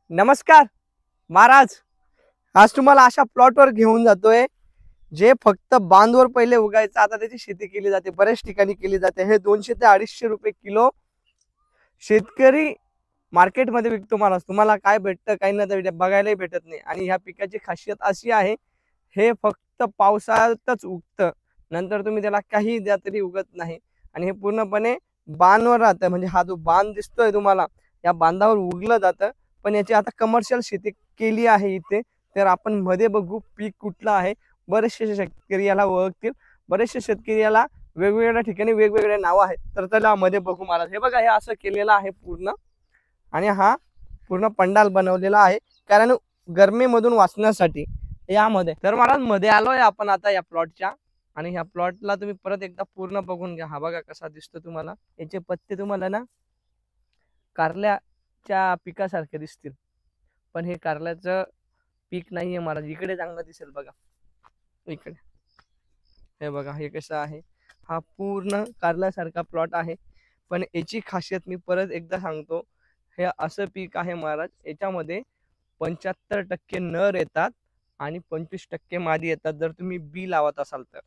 नमस्कार महाराज. आज तुम्हाला अशा प्लॉटवर घेऊन जातोय जे फक्त बांधवर पहिले उगायचं, आता त्याची शेती केली जाते, बऱ्याच ठिकाणी केली जाते. हे 200 ते 250 रुपये किलो शेतकरी मार्केटमध्ये विकतो. महाराज तुम्हाला काय भेटतं काही ना बघायलाही भेटत नाही. आणि ह्या पिकाची खासियत अशी आहे, हे फक्त पावसाळ्यातच उगतं, नंतर तुम्ही त्याला काही द्या तरी उगत नाही. आणि हे पूर्णपणे बांधवर राहतं. म्हणजे हा जो बांध दिसतोय तुम्हाला, या बांधावर उगलं जातं. पण याची आता कमर्शियल शेती केली आहे इथे. तर आपण मध्ये बघू पीक कुठलं आहे. बरेचसे शेतकरी याला ओळखतील, बरेचसे शेतकरी याला वेगवेगळ्या ठिकाणी वेगवेगळे नाव आहेत. तर त्याला मध्ये बघू महाराज. हे बघा, हे असं केलेलं आहे पूर्ण. आणि हा पूर्ण पंडाल बनवलेला आहे कारण गरमीमधून वाचण्यासाठी यामध्ये. तर महाराज मध्ये आलोय आपण आता या प्लॉटच्या. आणि ह्या प्लॉटला तुम्ही परत एकदा पूर्ण बघून घ्या. हा बघा कसा दिसतो तुम्हाला. याचे पत्ते तुम्हाला ना कारल्याच्या पिकासारखे दिसतील, पण हे कारल्याचं पीक नाहीये महाराज. इकडे चांगलं दिसेल बघा, इकडे हे बघा. हे कसं आहे, हा पूर्ण कारल्यासारखा प्लॉट आहे. पण याची खासियत मी परत एकदा सांगतो, हे असं पीक आहे महाराज, याच्यामध्ये 75% नर येतात आणि 25% मादी येतात, जर तुम्ही बी लावत असाल तर.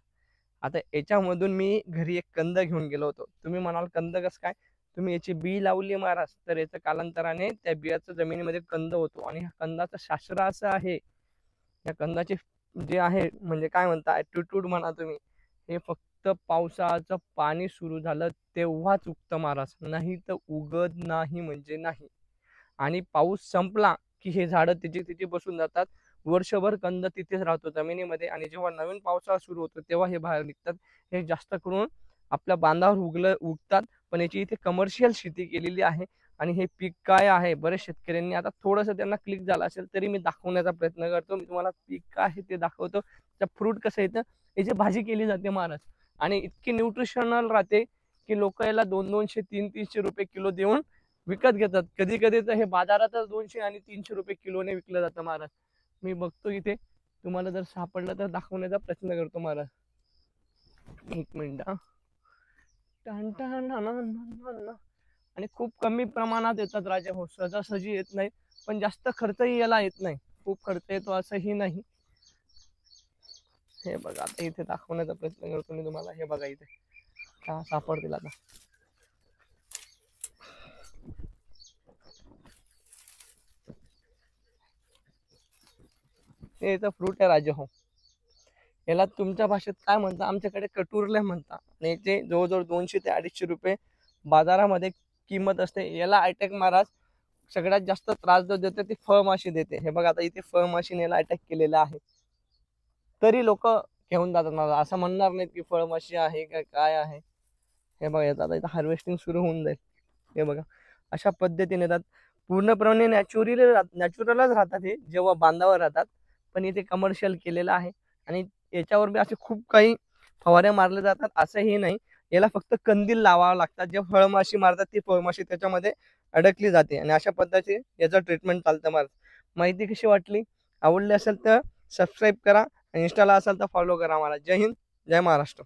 आता याच्यामधून मी घरी एक कंद घेऊन गेलो होतो. तुम्ही म्हणाल कंद कसं काय? तुम्ही याची बी लावली महाराज, तर याचं कालांतराने त्या बियाचं जमिनीमध्ये कंद होतो. आणि ह्या कंदाचं शास्त्र असं आहे, या कंदाचे जे आहे म्हणजे काय म्हणता ॲटिट्यूड म्हणा तुम्ही, हे फक्त पावसाचं पाणी सुरू झालं तेव्हाच उगतं महाराज, नाही तर उगत नाही म्हणजे नाही. आणि पाऊस संपला की हे झाडं तिथे तिथे बसून जातात. वर्षभर कंद तिथेच राहतो जमिनीमध्ये. आणि जेव्हा नवीन पावसाळा सुरू होतो तेव्हा हे बाहेर निघतात. हे जास्त करून आपल्या बांधावर उगतात. पण याची इथे कमर्शियल शेती केलेली आहे. आणि हे पीक काय आहे, बरेच शेतकऱ्यांनी आता थोडंसं त्यांना क्लिक झालं असेल तरी मी दाखवण्याचा प्रयत्न करतो. मी तुम्हाला पीक काय आहे ते दाखवतो. त्या फ्रूट कसं येतं, याची भाजी केली जाते महाराज. आणि इतकी न्यूट्रिशनल राहते की लोक याला 200-200 300-300 रुपये किलो देऊन विकत घेतात. कधी कधी तर हे बाजारातच 200 आणि 300 रुपये किलोने विकलं जातं महाराज. मी बघतो इथे, तुम्हाला जर सापडलं तर दाखवण्याचा प्रयत्न करतो महाराज. एक मिनिट. आणि खूप कमी प्रमाणात येतात राजा हो, सहजासहजी येत नाही. पण जास्त खर्चही याला येत नाही, खूप खर्च येतो असंही नाही. हे बघा, आता इथे दाखवण्याचा प्रयत्न करतो मी तुम्हाला. हे बघा इथे का सापडतील आता. हे याचं फ्रूट आहे राजा हो. याला तुमच्या भाषेत काय म्हणता, आमच्याकडे कटुरले म्हणता. आणि याचे जवळजवळ 200 ते 250 रुपये बाजारामध्ये किंमत असते. याला अटॅक महाराज सगळ्यात जास्त त्रास जो देते ती फळमाशी देते. हे बघा, आता इथे फळमाशीने याला अटॅक केलेला आहे, तरी लोक घेऊन जातात मला. असं म्हणणार नाहीत की फळमाशी आहे का काय आहे. हे बघा, याचं आता इथं हार्वेस्टिंग सुरू होऊन जाईल. हे बघा, अशा पद्धतीने येतात. पूर्णपणे नॅचरलच राहतात हे जेव्हा बांधावर राहतात. पण इथे कमर्शियल केलेलं आहे. आणि याच्यावर बी असे खूप काही फवारे मारले जातात असंही नाही. याला फक्त कंदील लावावं लागतात. जे फळमाशी मारतात ती फळमाशी त्याच्यामध्ये अडकली जाते. आणि अशा पद्धतीने याचं ट्रीटमेंट चालतं महाराज. माहिती कशी वाटली? आवडली असेल तर सबस्क्राईब करा आणि इंस्टाला असेल तर फॉलो करा महाराज. जय हिंद, जय महाराष्ट्र.